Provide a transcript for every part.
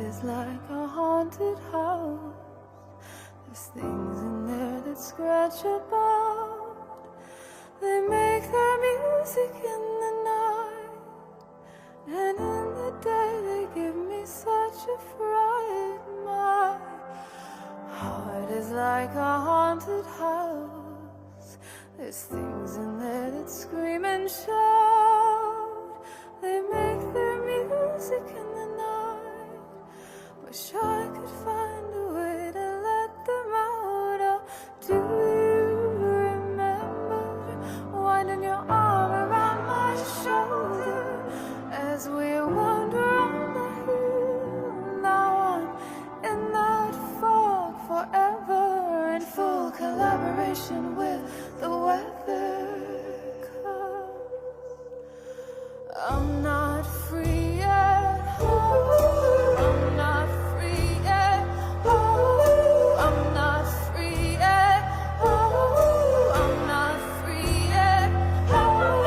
is like a haunted house. There's things in there that scratch about. They make their music in the night, and in the day they give me such a fright. My heart is like a haunted house. There's things in there that scream and shout. They make their music in the night. Wish I could find a way to let them out. Oh, do you remember winding your arm around my shoulder as we wander on the hill? Now I'm in that fog forever, in full collaboration with the weather. 'Cause I'm not free yet. Oh, I'm not free yet. Oh, I'm not free yet. Oh, I'm not free yet. Oh,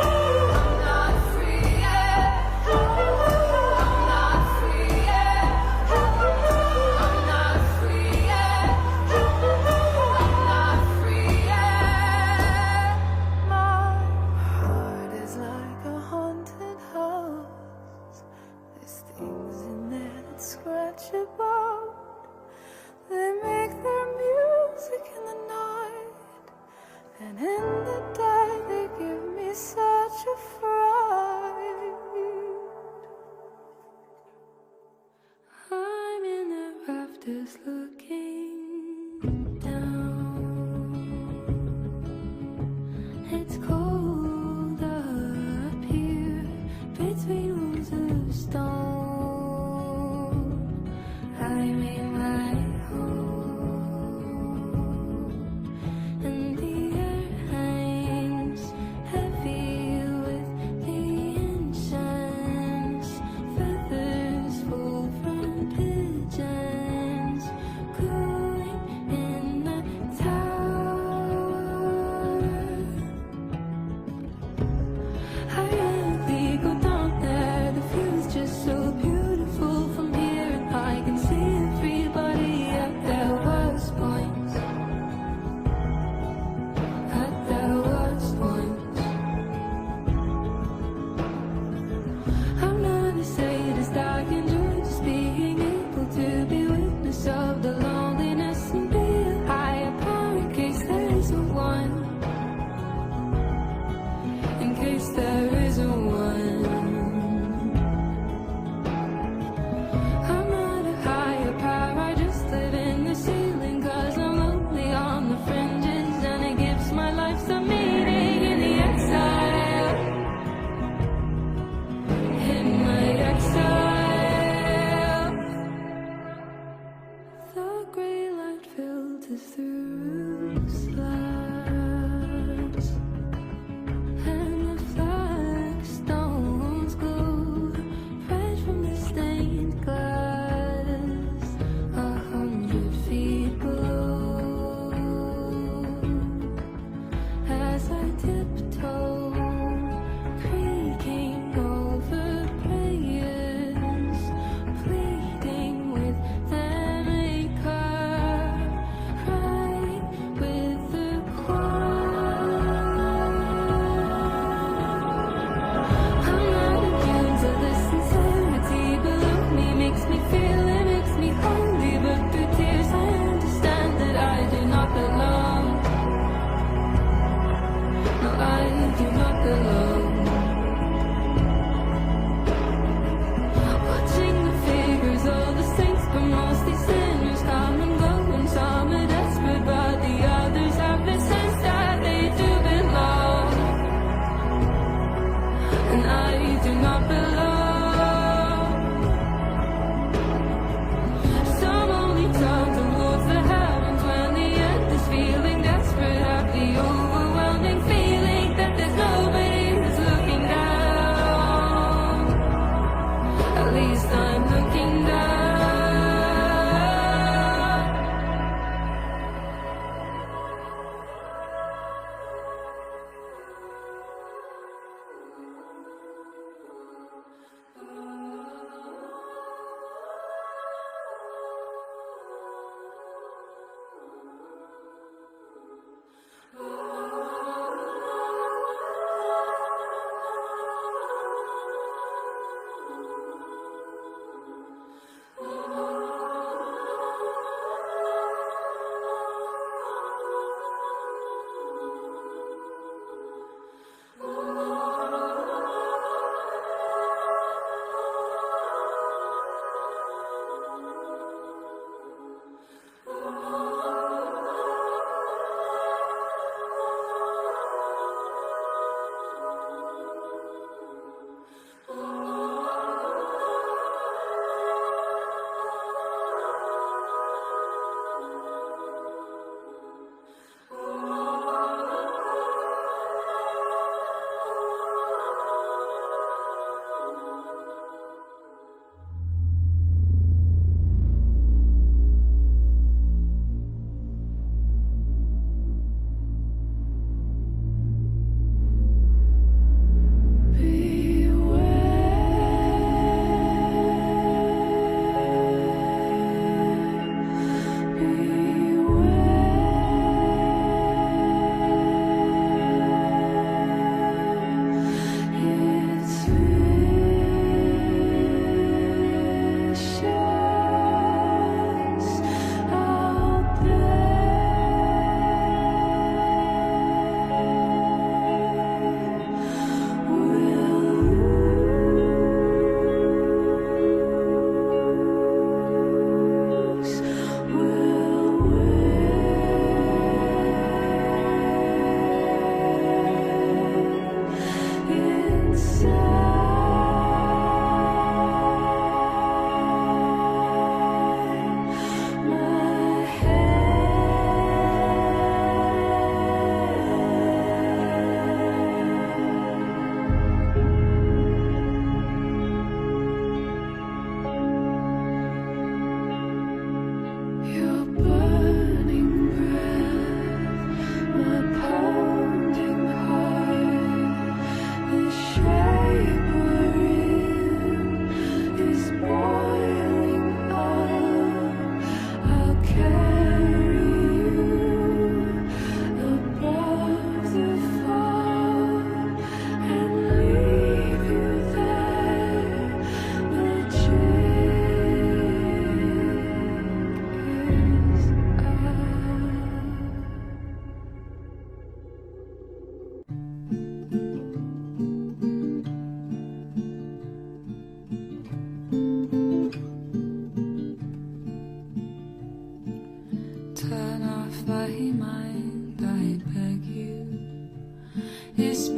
I'm not free yet. Oh, I'm not free yet. Oh, I'm not free yet. Oh, I'm not free yet. My heart is like a haunted house. There's things in there that scratch about. They make their music in the night, and in the day they give me such a fright. I'm in the rafters looking down. It's cold up here between walls of stone. I made my home, and the air hangs heavy with the incense. Feathers fall from pigeons. Could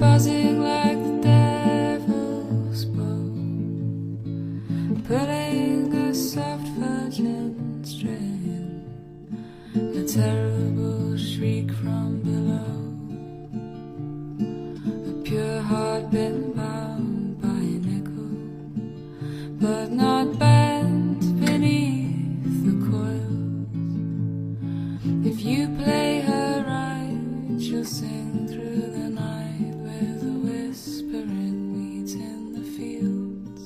buzzing like the devil spoke, pulling a soft virgin string, a terrible shriek from below, a pure heart been bound by a nickel, but not bent beneath the coils. If you play her right, she'll sing through the night with the whispering weeds in the fields.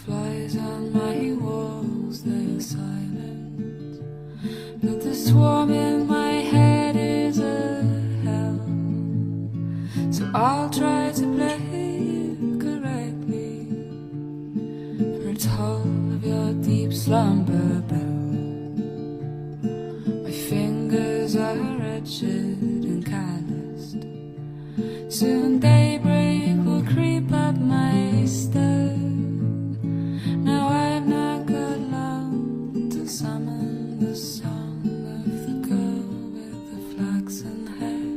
Flies on my walls, they're silent, but the swarm in my head is a hell. So I'll try to play it correctly, for it's all of your deep slumber bell. My fingers are wretched and calloused. Soon daybreak will creep up my stairs. Now I've not got long to summon the song of the girl with the flaxen hair.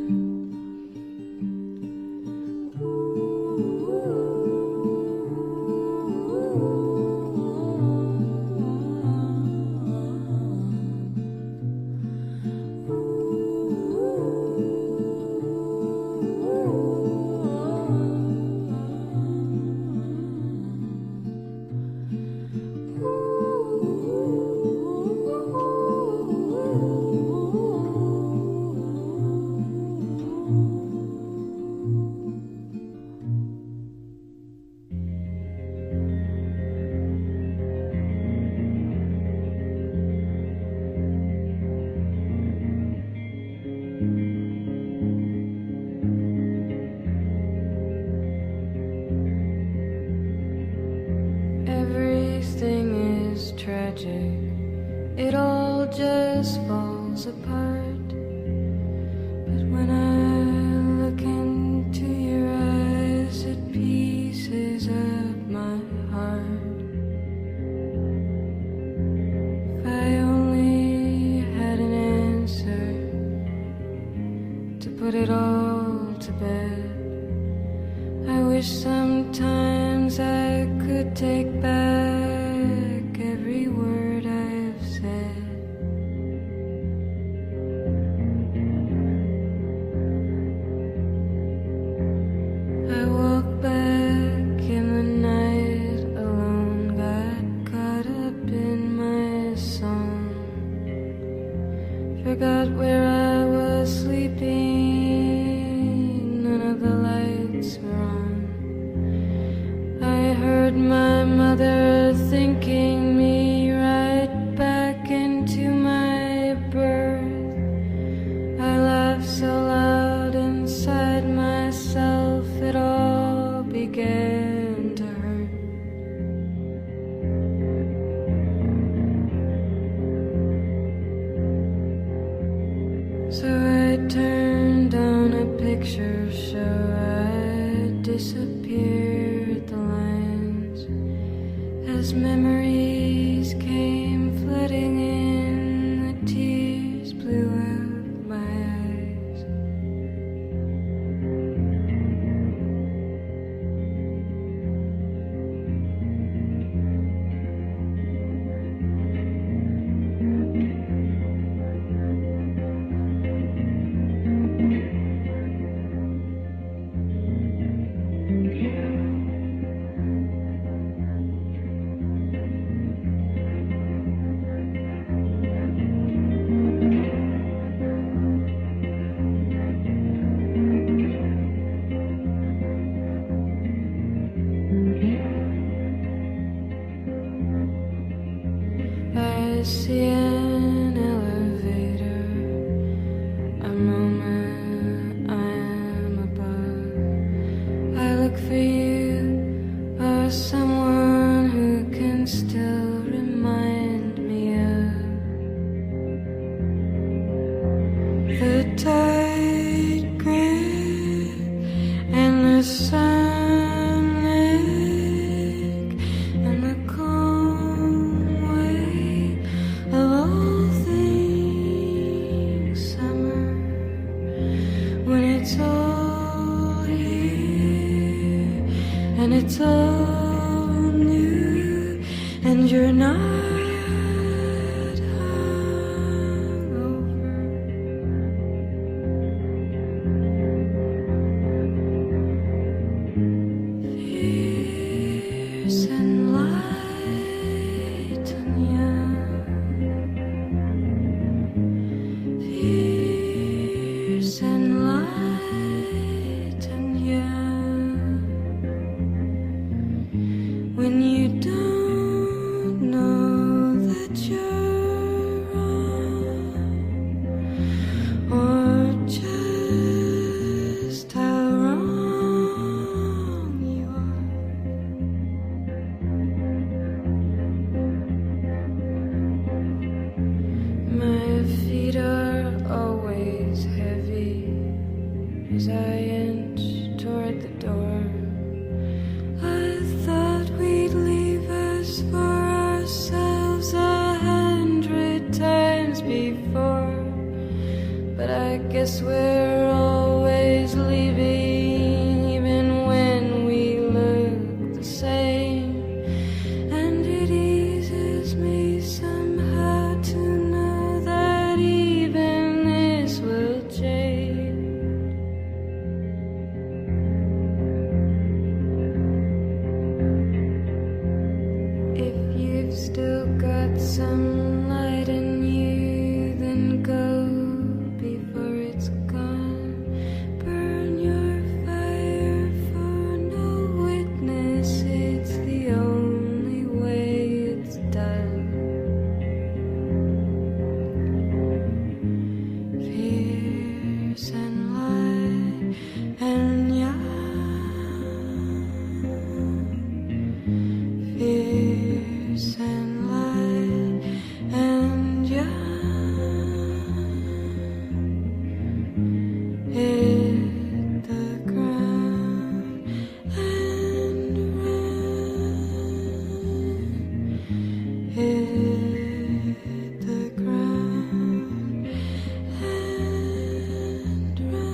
Everything is tragic, it all just falls apart. But when I look into your eyes, it pieces up my heart. If I only had an answer to put it all to bed, I wish sometimes I could take back every word I've said. I walk back in the night alone, got caught up in my song, forgot where I was sleeping, none of the lights were on. I heard my mother thinking me right back into my birth. I laughed so loud inside myself, it all began to hurt. So I turned on a picture show, I disappeared the lines as memories came flooding in, the tears blew out my eyes. I see an elevator, a moment I am above. I look for you, or that you're wrong, or just how wrong you are. My feet are always heavy as I inch toward the door. I thought we'd leave us for ourselves 100 times before, but I guess we're always leaving, even when we look the same. And it eases me somehow to know that even this will change. If you've still got some light in you, then go before it's gone. Burn your fire for no witness, it's the only way it's done. Fierce and light and young, fierce and light and young. Hit the ground and run. Hit the ground and run.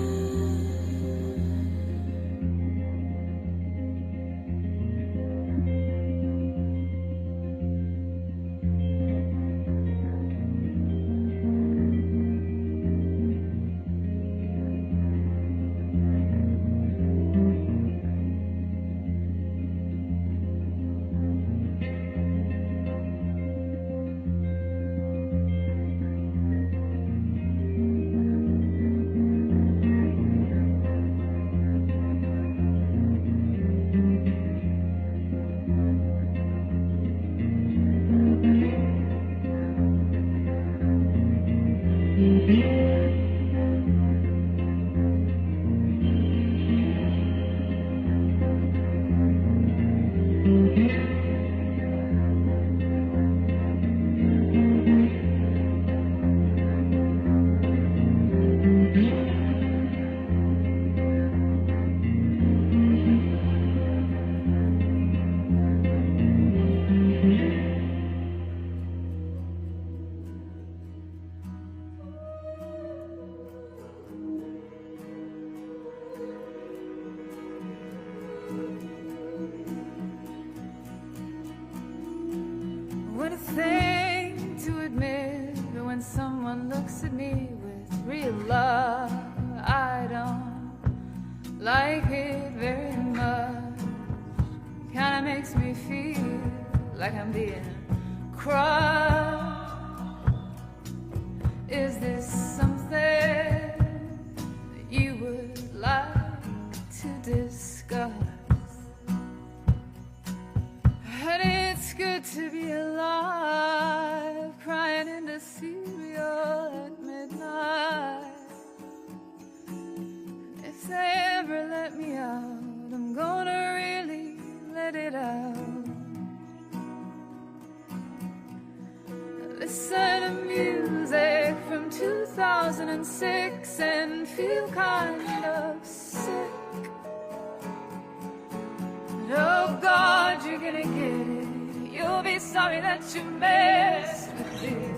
What a thing to admit when someone looks at me with real love. I don't like it very much. Kinda makes me feel like I'm being crushed. Is this something that you would like to discuss? And it's good to be alive, crying into cereal at midnight. If they ever let me out, I'm gonna really let it out. Listen to music from 2006 and feel kind of sick. Oh God, you're gonna get it. You'll be sorry that you messed with it.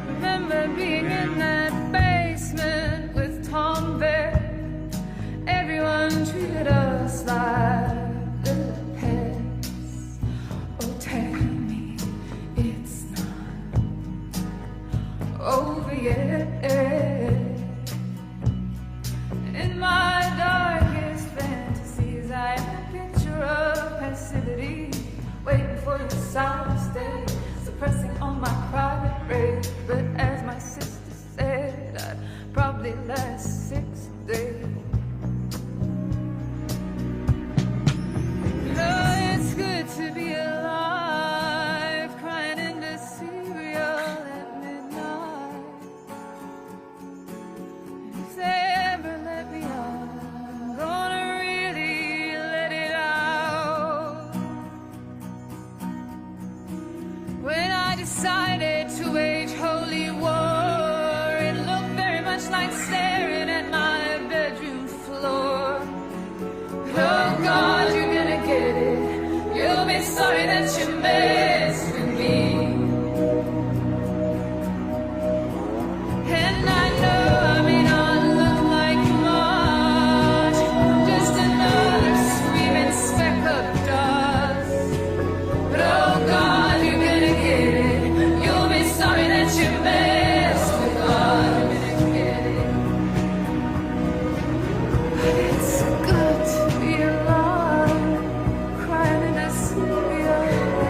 Remember being in that basement with Tom Bear. Everyone treated us like little pets. Oh, tell me it's not over yet. In my darkest fantasies, I am a picture of passivity, waiting for the sign. I decided to wage holy war. It looked very much like staring at my bedroom floor. But oh God, you're gonna get it. You'll be sorry that you messed with me. And I know I may not look like much, just another screaming speck of dust. But oh God, you're gonna get it. You'll be sorry that you messed with God. You're gonna get it. But it's good to be alive, crying in a sleepy night.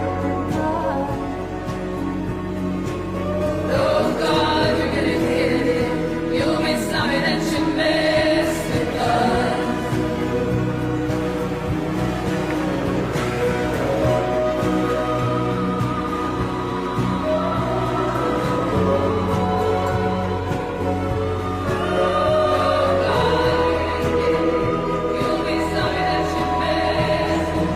Oh God, you're gonna get it. You'll be sorry that you messed with God. You'll be sorry that you messed with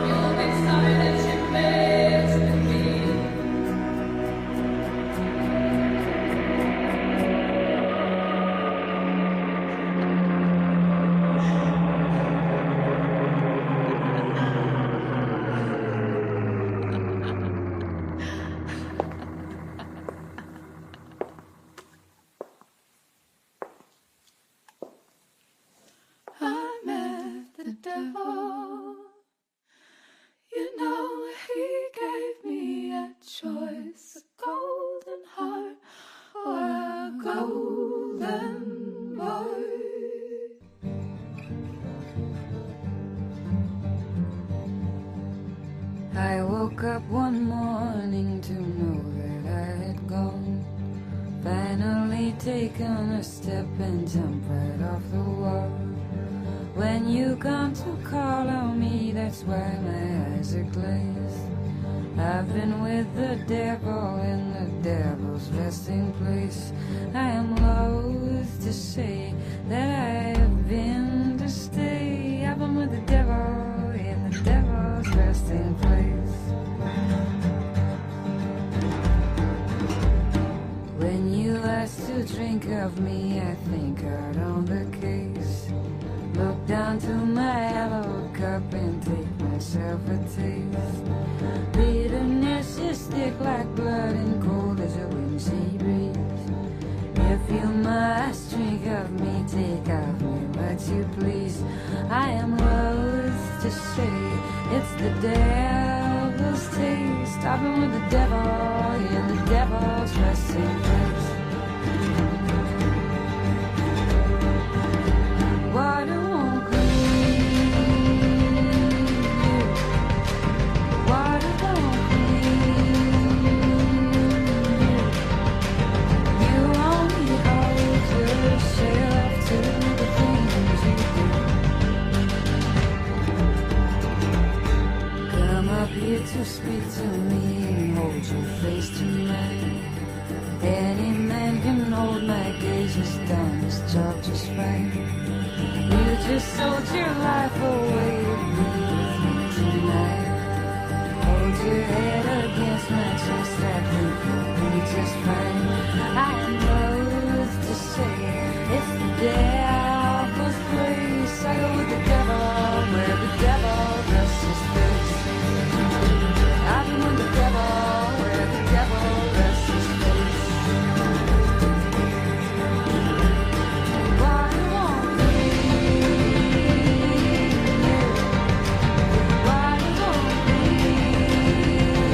You'll be sorry that you messed with me. I met the devil. You know, he gave me a choice, a golden heart or a golden boy. I woke up one morning to know that I had gone, finally taken a step and jumped right off the wall. When you come to call on me, that's why my eyes are glazed. I've been with the devil in the devil's resting place. I am loath to say that I have been to stay. I've been with the devil in the devil's resting place. When you ask to drink of me, I think hard on the case. Look down to my yellow cup and take myself a taste. Bitterness is thick like blood and cold as a wind sea breeze. If you must drink of me, take of me what you please. I am loath to say it's the devil's taste. I've been with the devil in the devil's resting place. Water won't clean you. Water won't clean you. You only hold yourself to the things you do. Come up here to speak to me and hold your face to mine. Any man can hold my gaze as down his job just fine. You just sold your life away to be with me tonight. Hold your head against my chest, I think you'll be just fine. I am loath to say it's the devil's place. I go with the devil where the devil rests his face. I've been with the devil where the devil rests his face. Water won't clean you. Water won't clean you.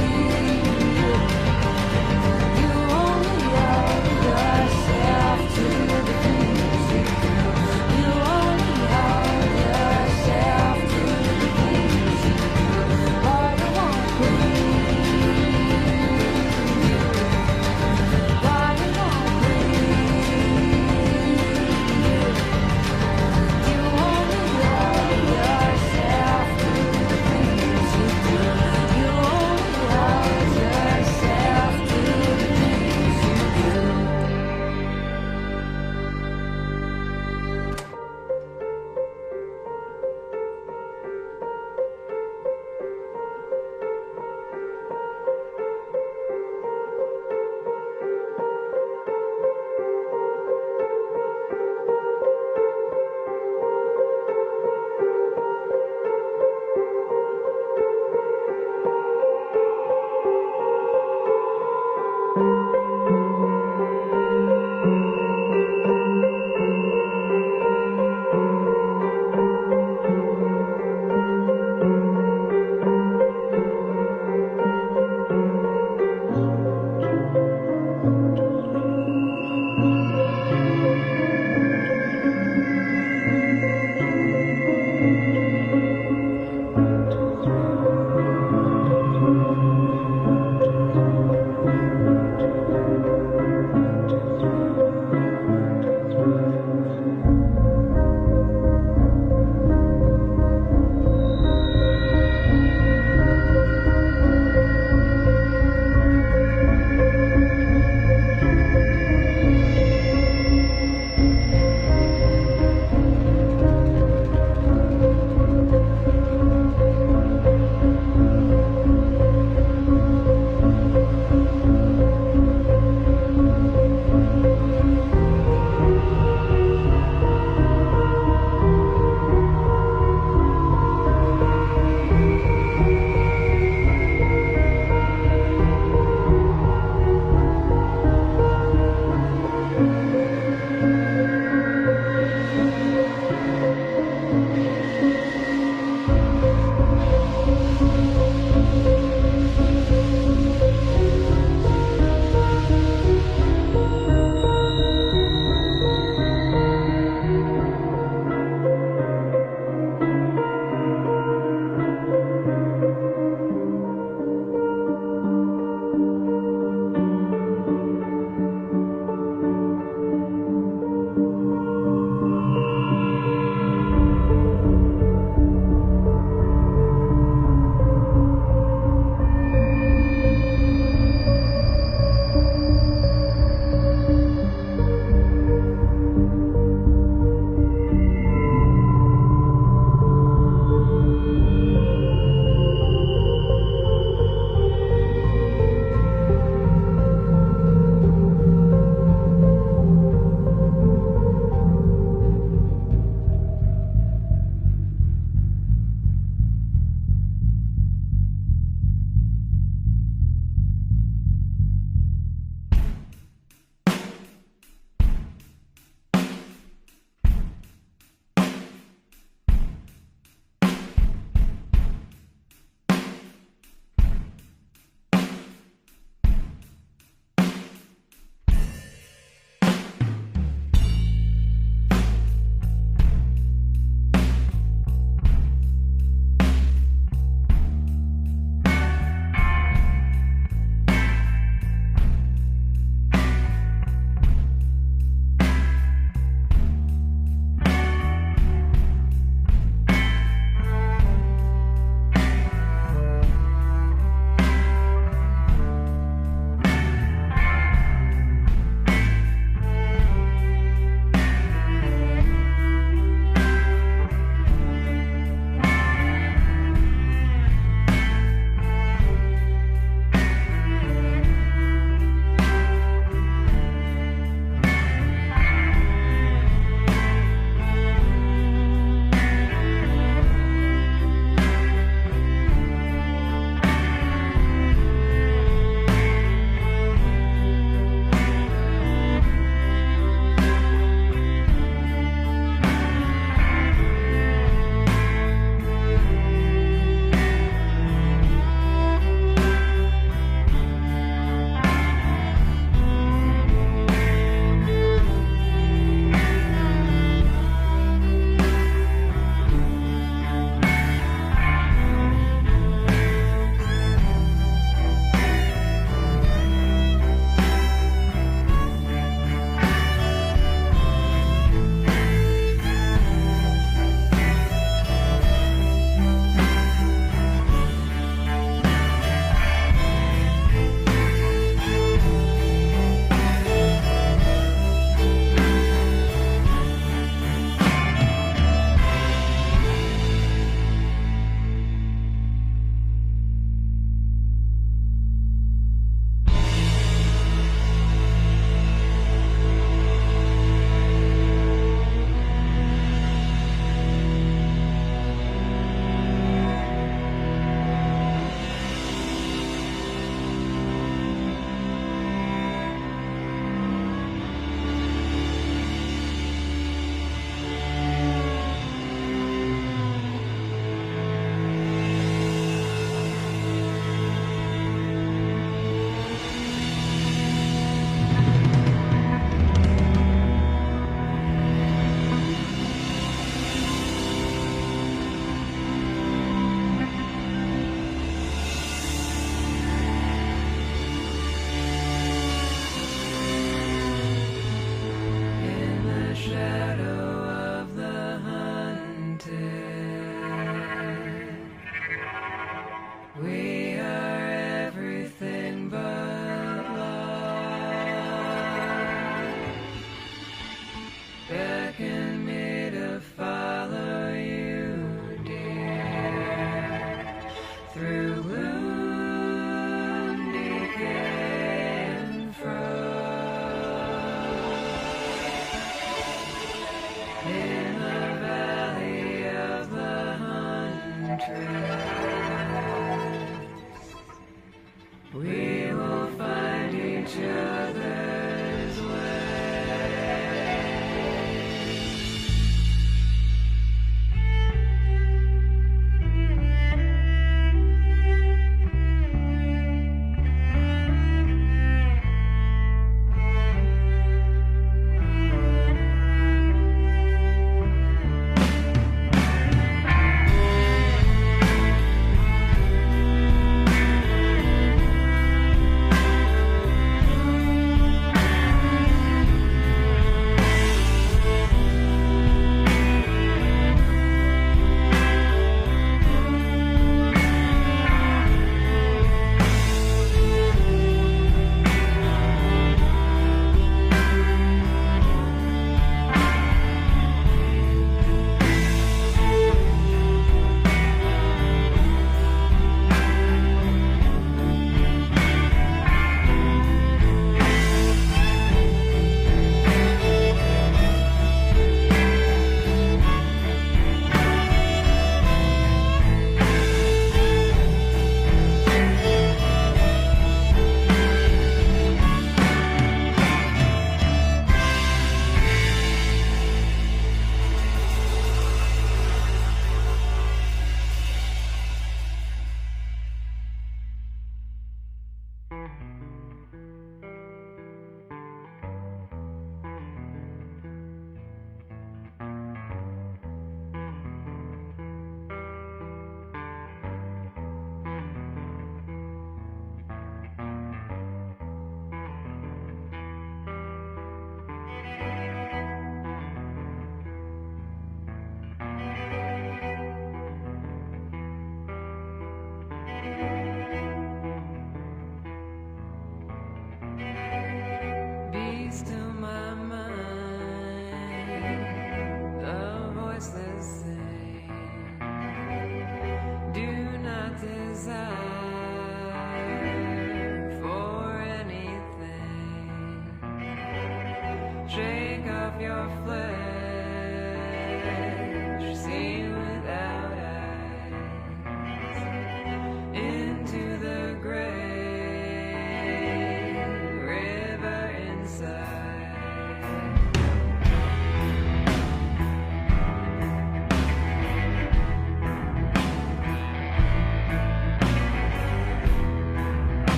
we will find each other's way.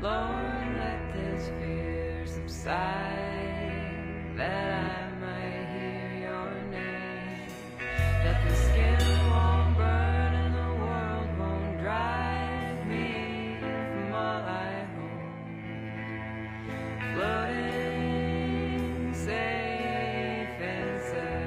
Lord, let this fear subside, that I might hear your name, that the skin won't burn and the world won't drive me from all I hold, floating safe inside.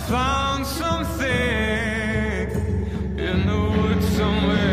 found something in the woods somewhere.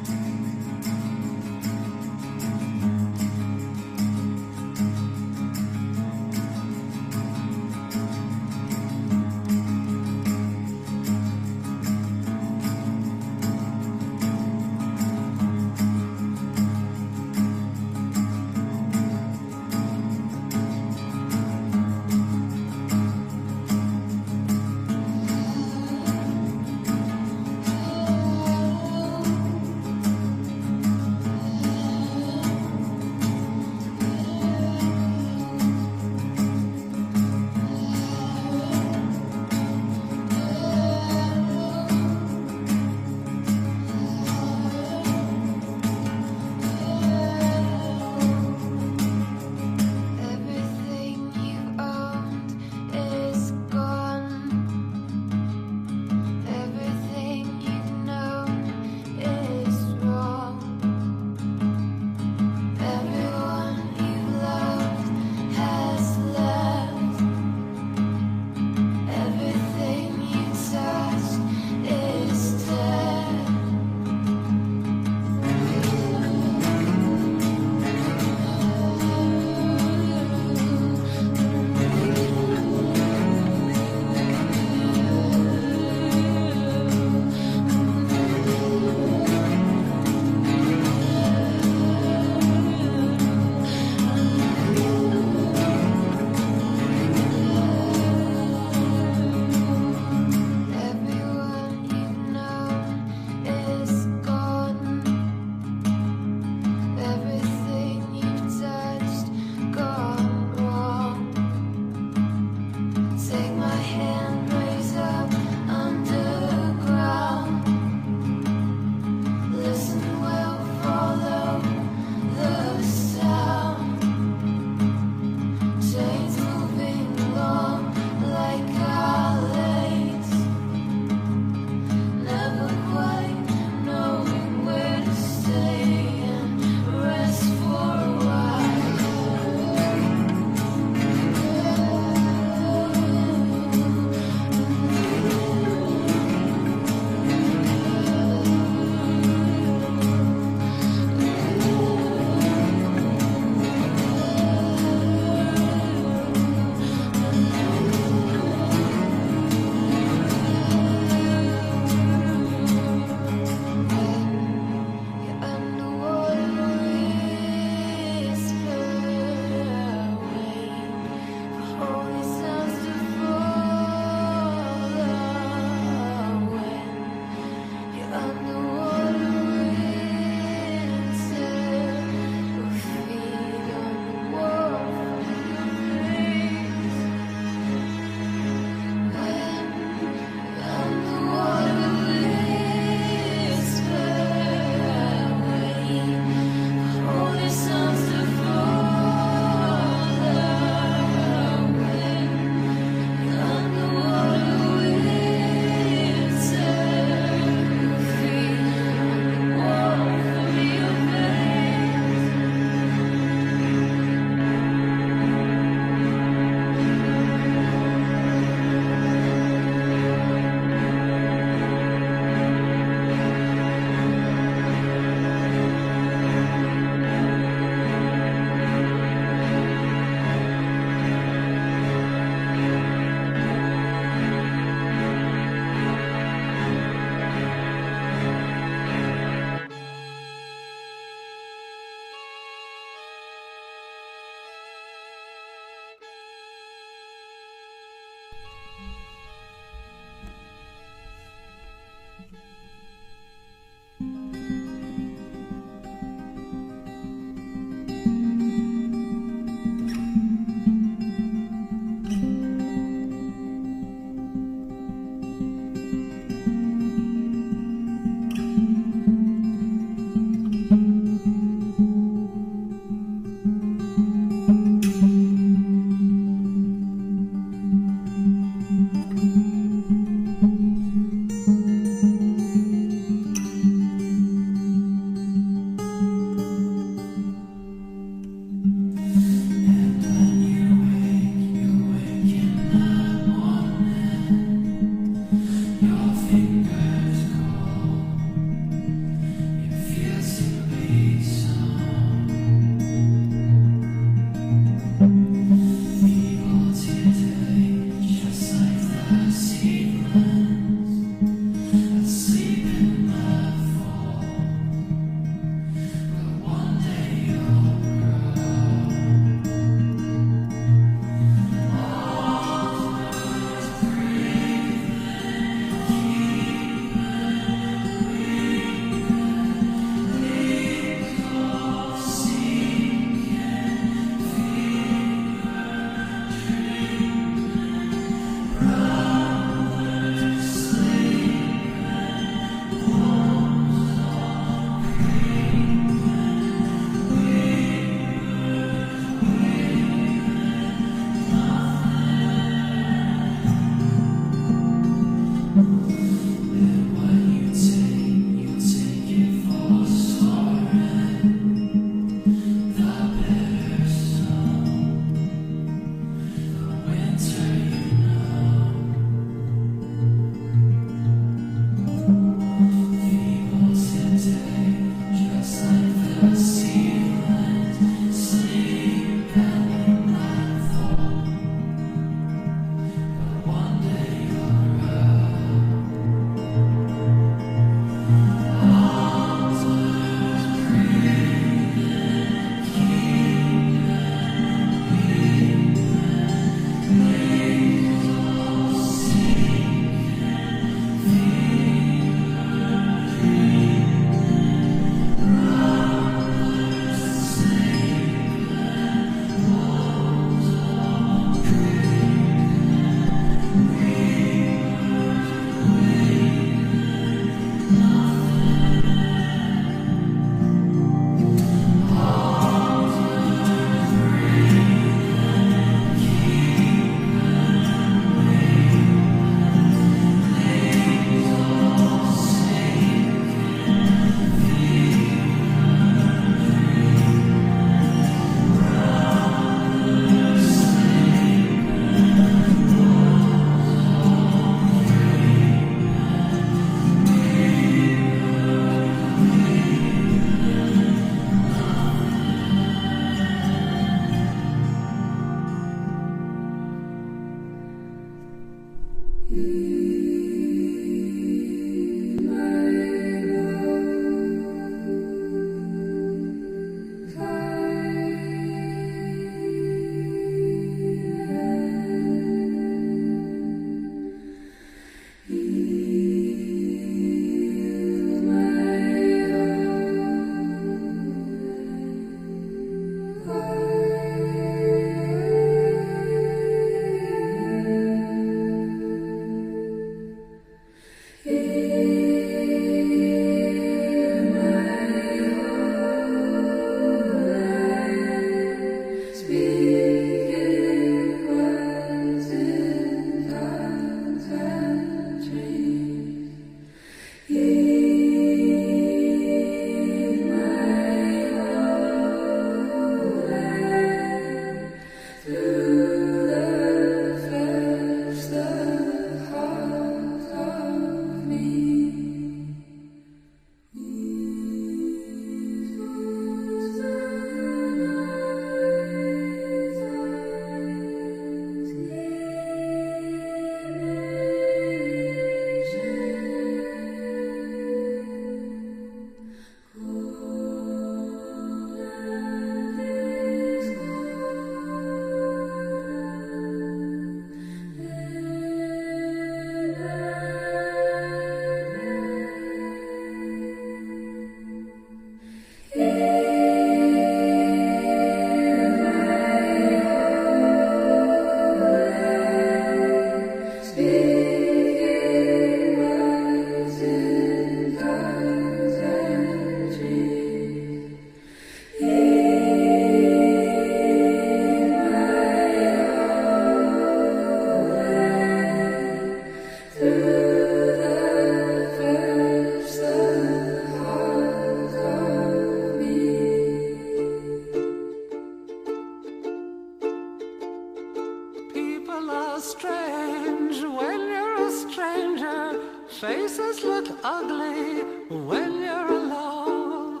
ugly when you're alone.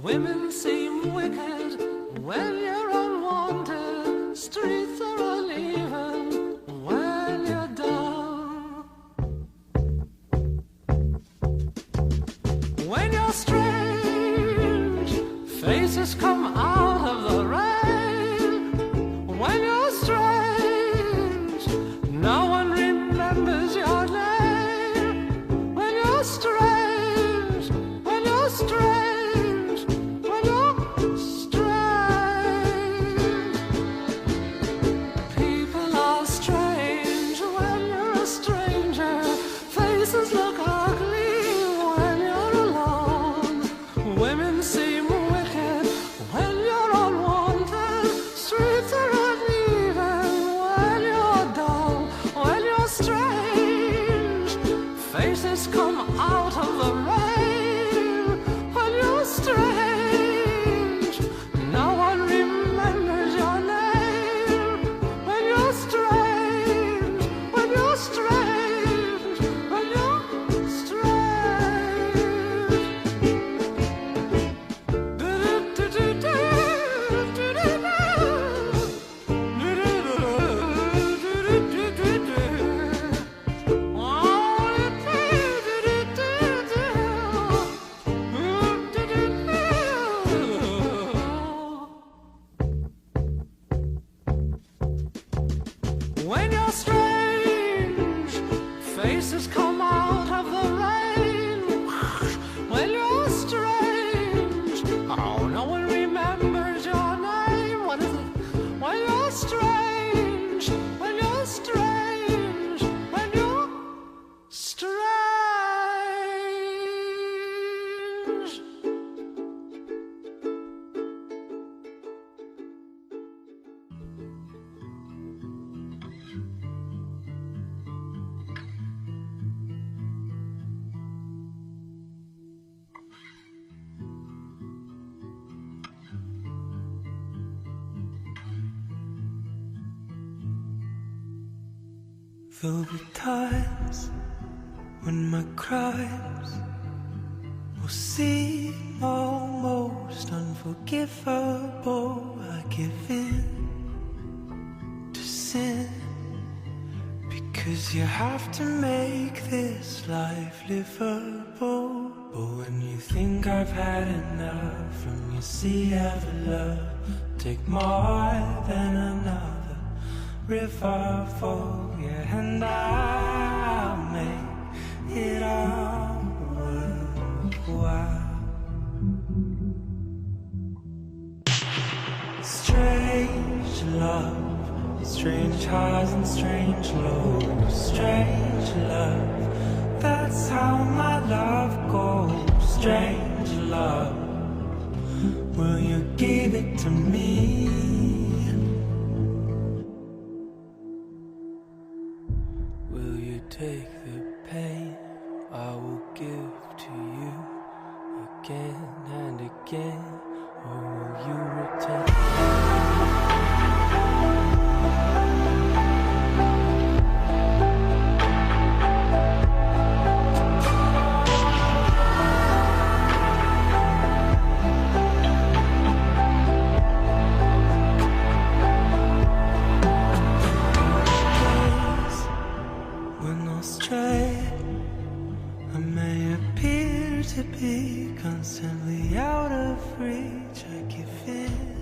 Women seem wicked when you're unwanted. Streets are uneven when you're down. When you're strange, faces come out of the rain. When you're strange, no one remembers your name. When you're strange, when you're strange, when you're strange. People are strange when you're a stranger. Faces look ugly when you're alone. Women seem wicked when you're unwanted. Streets are uneven when you're dull. When you're strange, faces come out of the rain. When you're strange, no one remembers your name. When you're strange, when you're strange, when you're When you're strange, faces come out of the rain. When you're strange, oh, no one remembers your name. What is it? When you're strange, when you're strange, when you're strange. There'll be times when my crimes will seem almost unforgivable. I give in to sin because you have to make this life livable. But when you think I've had enough from your sea of love, take more than another river for you, and I'll make it all worthwhile. Strange love, strange highs and strange lows. Strange love, that's how my love goes. Strange love, will you give it to me? Take the pain I will give to you again and again, or will you return? I may appear to be constantly out of reach. I give in